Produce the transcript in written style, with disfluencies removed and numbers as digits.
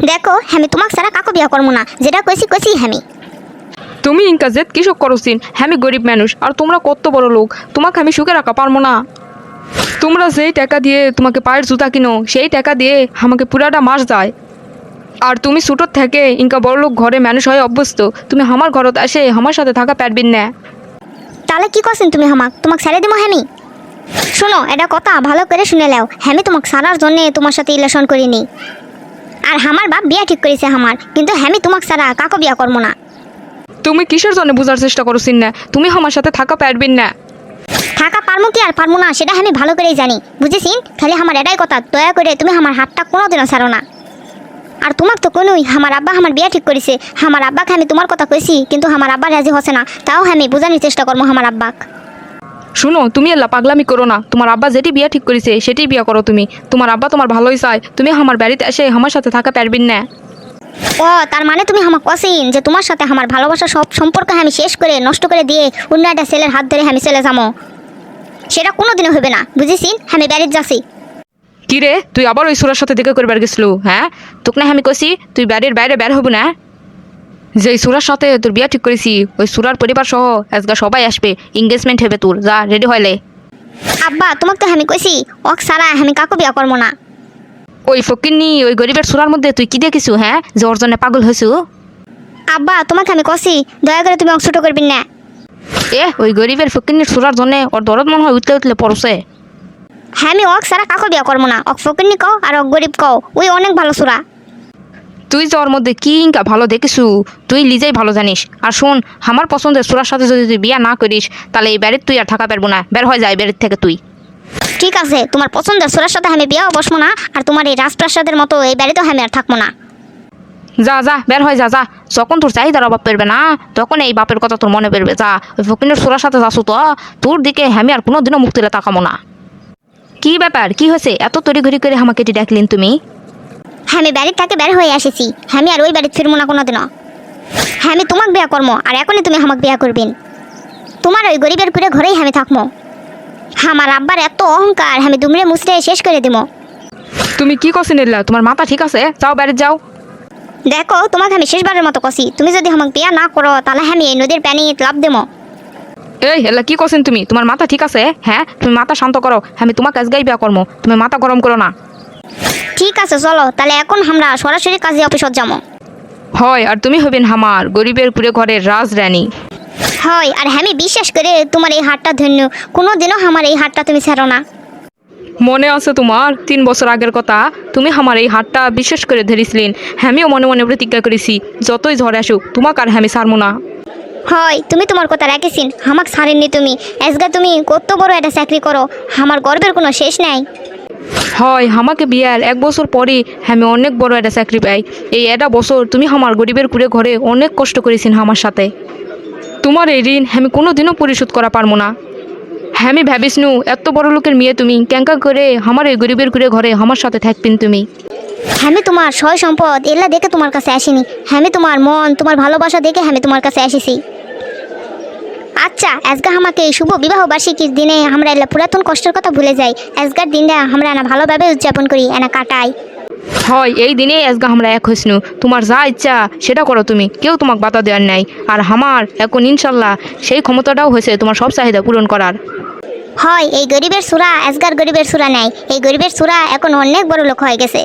দেখো আমি তোমাক ছাড়া কাকো বিয়া করবো না, যেটা কইছি কইছি আমি। তুমি ইনকা জেদ কৃষক করছিন, আমি গরিব মানুষ আর তোমরা কত বড় লোক, তোমাকে আমি সুখে রাখা পারবো না। তোমরা যেই টাকা দিয়ে তোমাকে পায়ের জুতা কিনো সেই টাকা দিয়ে আমাকে পুরাটা মাস যায়। আর তুমি ছোটোর থেকে ইনকা বড় লোক ঘরে মানুষ হয়ে অভ্যস্ত, তুমি আমার ঘরত এসে আমার সাথে থাকা পারবেন না। তাহলে কি করছেন তুমি তোমাক ছেড়ে দিব আমি? শোনো, এটা কথা ভালো করে শুনে নাও, আমি তোমাক ছাড়ার জন্য তোমার সাথে রিলেশন করিনি। আর আমার বাপ বিয়া ঠিক করেছে কিন্তু আমি তোমাক ছাড়া কাকো বিয়া করবো না। তুমি কিসের জন্য বোঝার চেষ্টা করছিস না? তুমি আমার সাথে থাকা পারবেন না। থাকা পারমু কি আর পারমু না সেটা আমি ভালো করেই জানি, বুঝেছিন? খালি আমার এটাই কথা, দয়া করে তুমি আমার হাতটা কোনোদিনও ছাড়ো না। আর তোমাক তো কোনোই আমার আব্বা আমার বিয়া ঠিক করেছে, আমার আব্বাকে আমি তোমার কথা কইছি কিন্তু আমার আব্বা রাজি হচ্ছে না, তাও আমি বোঝানোর চেষ্টা করবো আমার আব্বাক। শুনো, তুমি এল্লা পাগলামি করো না। তোমার আব্বা যেটি বিয়া ঠিক করেছে সেটি বিয়া করো তুমি। তোমার আব্বা তোমার ভালোই চায়, তুমি আমার বাড়িতে এসে আমার সাথে থাকা পারবেন না। ও তার মানে তুমি আমার কসিন যে তোমার সাথে আমার ভালোবাসা সব সম্পর্ক আমি শেষ করে নষ্ট করে দিয়ে অন্য একটা ছেলের হাত ধরে আমি চলে যাবো, সেটা কোনোদিনও হবে না, বুঝেছিন? আমি বাড়িতে যাচ্ছি। কি রে, তুই আবার ওই সুরার সাথে দেখা করবার গেছিল? হ্যাঁ, তোকে না আমি কইছি তুই বাড়ির বাইরে বের হবো না। যে সুরার সাথে তোর বিয়া ঠিক করেছি ওই সুরার পরিবার সহ আজকে সবাই আসবে, এঙ্গেজমেন্ট হবে তোর, যা রেডি হইলে। আব্বা তোমাকে তো আমি কইছি ওক সারা আমি কাকু বিয়া করবো না। ওই ফকিন্নি ওই গরিবের সুরার মধ্যে তুই কি দেখিস হ্যাঁ, যে ওর জন্য পাগল হয়েছু? আব্বা তোমাকে আমি কইছি দয়া করে তুমি ছোট করবেন না। ওই গরিবের ফকিন্নির সুরার জন্য ওর দরদ মনে হয় উঠলে উঠলে পড়ছে। হ্যাঁ আমি ওক সারা কাকু বিয়া করবো না, ওক ফকিরনি কও আর ওক গরিব কও, ওই অনেক ভালো সুরা। তুই যে ওর মধ্যে কি ইনকা ভালো দেখিসু তুই নিজেই ভালো জানিস। আর শোন, আমার পছন্দের সুরার সাথে যদি তুই বিয়া না করিস তাহলে এই বাড়ির তুই আর থাকা পারবো না, বের হয়ে যায় বাড়ির থেকে তুই। ঠিক আছে, তোমার পছন্দের সুরার সাথে আমি বিয়াও বসবো না, আর তোমার এই রাজপ্রাসাদের মতো এই বাড়িতেও আমি আর থাকবো না। যা যা বের হয়ে যা যা। যখন তোর চাহিদার অভাব পড়বে না তখন এই বাপের কথা তোর মনে পড়বে। যা, ওই ফকিনের সুরার সাথে যাসু তো তোর দিকে আমি আর কোনোদিনও মুখ তুলে তাকাবো না। কি ব্যাপার, কি হয়েছে? এত তড়িঘড়ি করে আমাকে এটি ডাকলেন তুমি? আমি বাড়ির থেকে বের হয়ে এসেছি, আমি আর ওই বাড়িতে ফিরবো না কোনোদিনও। আমি তোমাকে বিয়া করবো আর এখনই তুমি আমাকে বিয়া করবেন। তোমার ওই গরিবের কুড়ে ঘরেই আমি থাকবো। আমার আব্বার এত অহংকার আমি দুমড়ে মুচড়ে শেষ করে দিব। তুমি কি করছেন এল্লা? তোমার মাথা ঠিক আছে? যাও বাড়ি যাও। দেখো তোমাকে আমি শেষবারের মতো কছি, তুমি যদি আমাকে বিয়া না করো তাহলে আমি এই নদীর পানি লাভ দেবো। এই এল্লা কি করছেন তুমি? তোমার মাথা ঠিক আছে? হ্যাঁ, তুমি মাথা শান্ত করো, আমি তোমাকে আজকেই বিয়া করবো, তুমি মাথা গরম করো না। ঠিক আছে চলো তাহলে এখন আমরা সরাসরি কাজী অফিসত যাবো। হয়, আর তুমি হবেন আমার গরিবের কুড়ে ঘরের রাজরানী। হয়, আর আমি বিশ্বাস করে তোমার এই হাতটা ধন্য, কোনোদিনও আমার এই হাতটা তুমি ছাড়ো না। মনে আছে তোমার 3 বছর আগের কথা? তুমি আমার এই হাতটা বিশ্বাস করে ধরেছিলেন, আমিও মনে মনে প্রতিজ্ঞা করেছি যতই ঝড় আসুক তোমাকে আর আমি ছাড়বো না। হয়, তুমি তোমার কথা রাখেছিন, আমাকে ছাড়েননি তুমি। আজকে তুমি কত বড় একটা চাকরি করো, আমার গর্বের কোনো শেষ নাই। হয়, আমাকে বিয়ার 1 বছর পরে আমি অনেক বড় একটা চাকরি পাই। এই একটা বছর তুমি আমার গরিবের কুড়ে ঘরে অনেক কষ্ট করেছেন আমার সাথে। তোমার এই ঋণ আমি কোনোদিনও পরিশোধ করা পারবো না। আমি ভাবিস নু এত বড় লোকের মেয়ে তুমি ক্যাঙ্কা করে আমার এই গরিবের কুড়ে ঘরে আমার সাথে থাকবেন তুমি। আমি তোমার সয় সম্পদ এলা দেখে তোমার কাছে আসিনি, আমি তোমার মন তোমার ভালোবাসা দেখে আমি তোমার কাছে এসেছি। আচ্ছা, আজকে আমাকে এই শুভ বিবাহ বার্ষিকীর দিনে আমরা এলা পুরাতন কষ্টের কথা ভুলে যাই, আজকের দিনটা আমরা না ভালোভাবে উদযাপন করি, এনা কাটাই। হয়, এই দিনে আজকে আমরা এক হইসনু, তোমার যা ইচ্ছা সেটা করো তুমি, কেউ তোমাকে বাধা দেওয়ার নাই। আর আমার এখন ইনশাল্লাহ সেই ক্ষমতাটাও হয়েছে তোমার সব চাহিদা পূরণ করার। হয়, এই গরিবের সুরা আজকার গরিবের সুরা নাই, এই গরিবের সুরা এখন অনেক বড় লোক হয়ে গেছে।